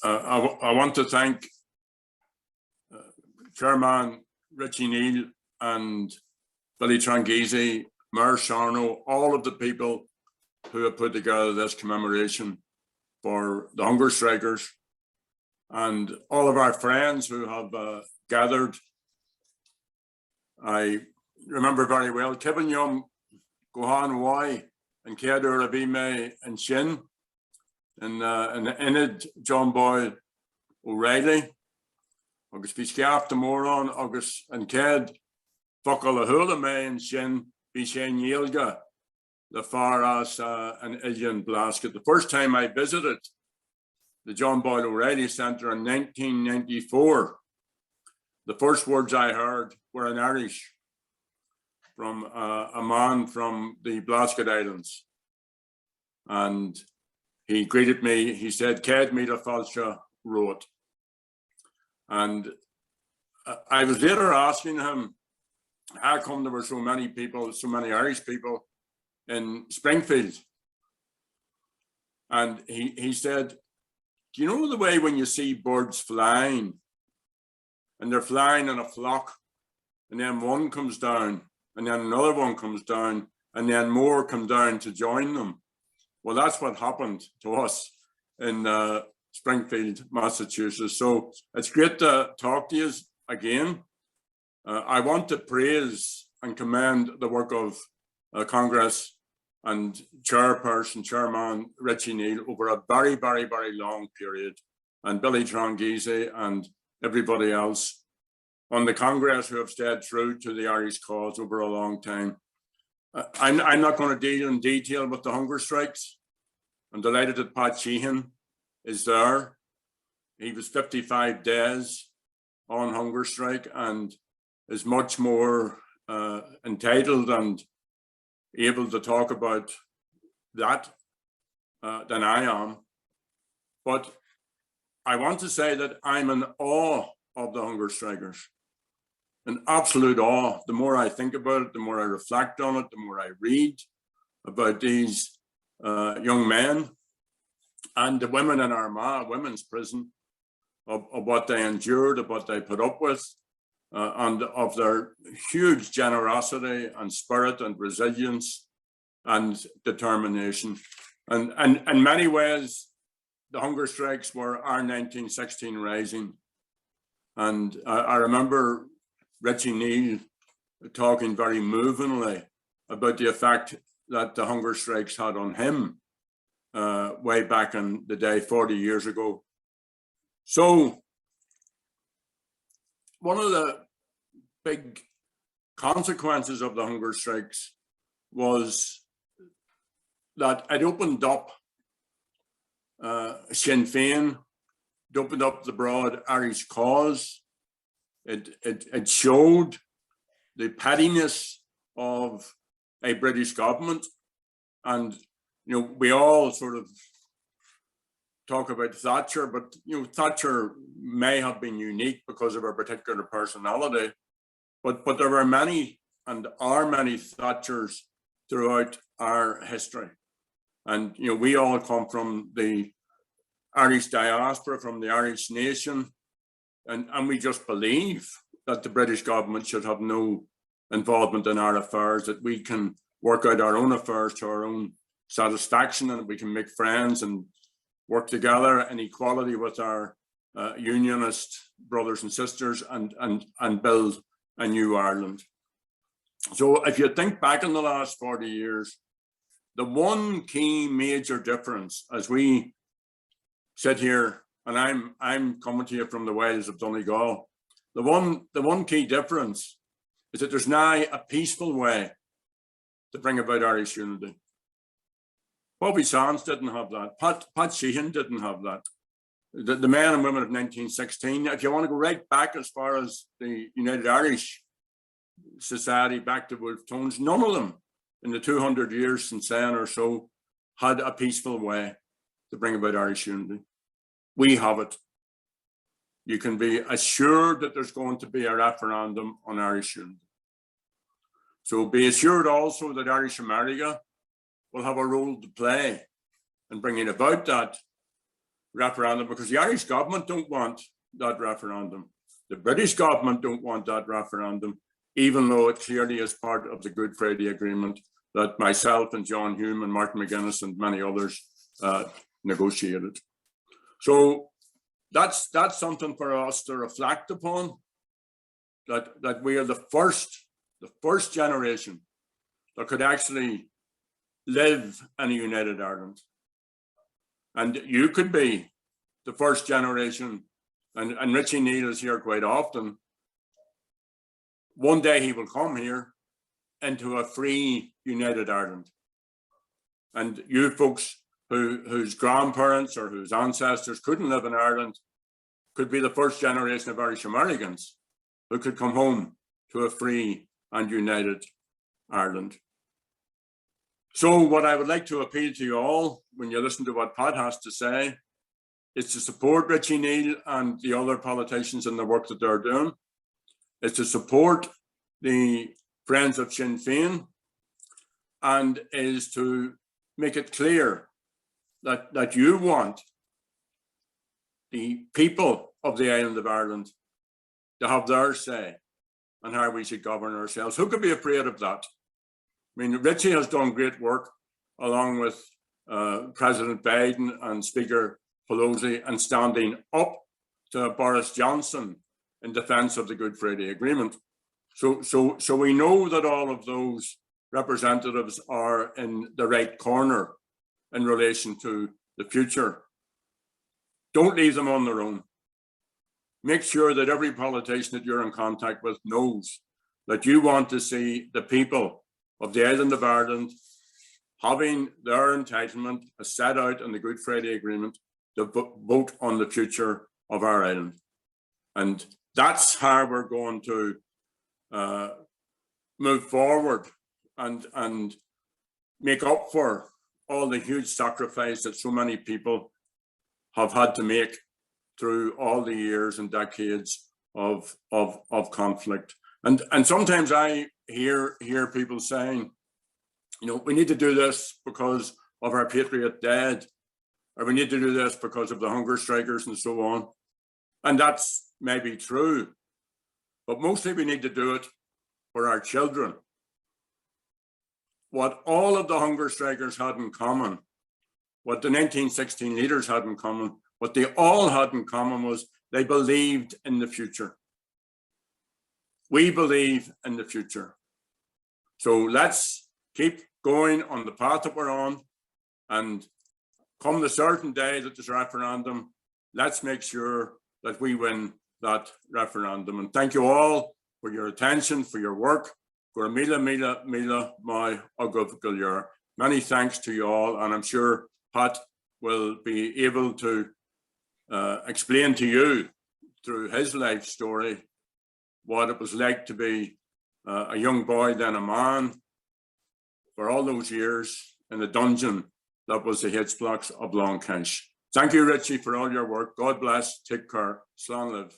I want to thank Chairman Richie Neal and Billy Tranghese, Mayor Sarno, all of the people who have put together this commemoration for the hunger strikers, and all of our friends who have gathered. I remember very well Kevin Young, Gohan Y, and Kedur Abime and Shin, and Enid John Boyd O'Reilly, August Biscaf the Moron, August and Ked, Buckle Hula May and Shin, Bishan Yelga, the Faras and Ilian Blasket. The first time I visited the John Boyd O'Reilly Centre in 1994, the first words I heard were in Irish from a man from the Blasket Islands. And he greeted me, he said, Ked Mila Falsha wrote. And I was later asking him, how come there were so many people, so many Irish people in Springfield? And he said, do you know the way when you see birds flying, and they're flying in a flock, and then one comes down, and then another one comes down, and then more come down to join them? Well, that's what happened to us in Springfield, Massachusetts. So it's great to talk to you again. I want to praise and commend the work of Congress and Chairman Richie Neal over a very, very, very long period, and Billy Tranghese and everybody else on the Congress who have stayed true to the Irish cause over a long time. I'm not going to deal in detail with the hunger strikes. I'm delighted that Pat Sheehan is there. He was 55 days on hunger strike and is much more entitled and able to talk about that than I am. But I want to say that I'm in awe of the hunger strikers, in absolute awe. The more I think about it, the more I reflect on it, the more I read about these young men and the women in Armagh women's prison, of what they endured, of what they put up with, and of their huge generosity and spirit and resilience and determination. And in many ways, the hunger strikes were our 1916 rising. And I remember Richie Neal talking very movingly about the effect that the hunger strikes had on him way back in the day, 40 years ago. So one of the big consequences of the hunger strikes was that it opened up Sinn Féin, it opened up the broad Irish cause. It showed the pettiness of a British government. And, you know, we all sort of talk about Thatcher, but, you know, Thatcher may have been unique because of her particular personality, but there were many and are many Thatchers throughout our history. And, you know, we all come from the Irish diaspora, from the Irish nation, and we just believe that the British government should have no involvement in our affairs, that we can work out our own affairs to our own satisfaction, and we can make friends and work together in equality with our unionist brothers and sisters and build a new Ireland. So if you think back in the last 40 years, the one key major difference as we sit here, and I'm coming to you from the wilds of Donegal, the one key difference is that there's now a peaceful way to bring about Irish unity. Bobby Sands didn't have that. Pat Sheehan didn't have that. The men and women of 1916, if you want to go right back as far as the United Irish Society, back to Wolfe Tones, none of them in the 200 years since then or so had a peaceful way to bring about Irish unity. We have it. You can be assured that there's going to be a referendum on Irish unity. So be assured also that Irish America will have a role to play in bringing about that referendum, because the Irish government don't want that referendum. The British government don't want that referendum, even though it clearly is part of the Good Friday Agreement that myself and John Hume and Martin McGuinness and many others negotiated. So that's something for us to reflect upon, that we are the first generation that could actually live in a united Ireland. And you could be the first generation, and Richie Neal is here quite often. One day he will come here into a free, united Ireland. And you folks whose grandparents or whose ancestors couldn't live in Ireland could be the first generation of Irish Americans who could come home to a free and united Ireland. So what I would like to appeal to you all, when you listen to what Pat has to say, is to support Richie Neal and the other politicians in the work that they're doing. Is to support the Friends of Sinn Féin, and is to make it clear that you want the people of the island of Ireland to have their say on how we should govern ourselves. Who could be afraid of that? I mean, Richie has done great work along with President Biden and Speaker Pelosi, and standing up to Boris Johnson in defence of the Good Friday Agreement. So we know that all of those representatives are in the right corner in relation to the future. Don't leave them on their own. Make sure that every politician that you're in contact with knows that you want to see the people of the island of Ireland having their entitlement as set out in the Good Friday Agreement to vote on the future of our island. And that's how we're going to move forward and make up for all the huge sacrifice that so many people have had to make through all the years and decades of conflict. And sometimes I hear people saying, you know, we need to do this because of our patriot dead, or we need to do this because of the hunger strikers and so on. And that's maybe true, but mostly we need to do it for our children. What all of the hunger strikers had in common, what the 1916 leaders had in common, what they all had in common was they believed in the future. We believe in the future. So let's keep going on the path that we're on, and come the certain day that there's a referendum, let's make sure that we win that referendum. And thank you all for your attention, for your work. Many thanks to you all, and I'm sure Pat will be able to explain to you through his life story what it was like to be a young boy, then a man, for all those years in the dungeon that was the H blocks of Long Kench. Thank you, Richie, for all your work. God bless. Take care. Slán live.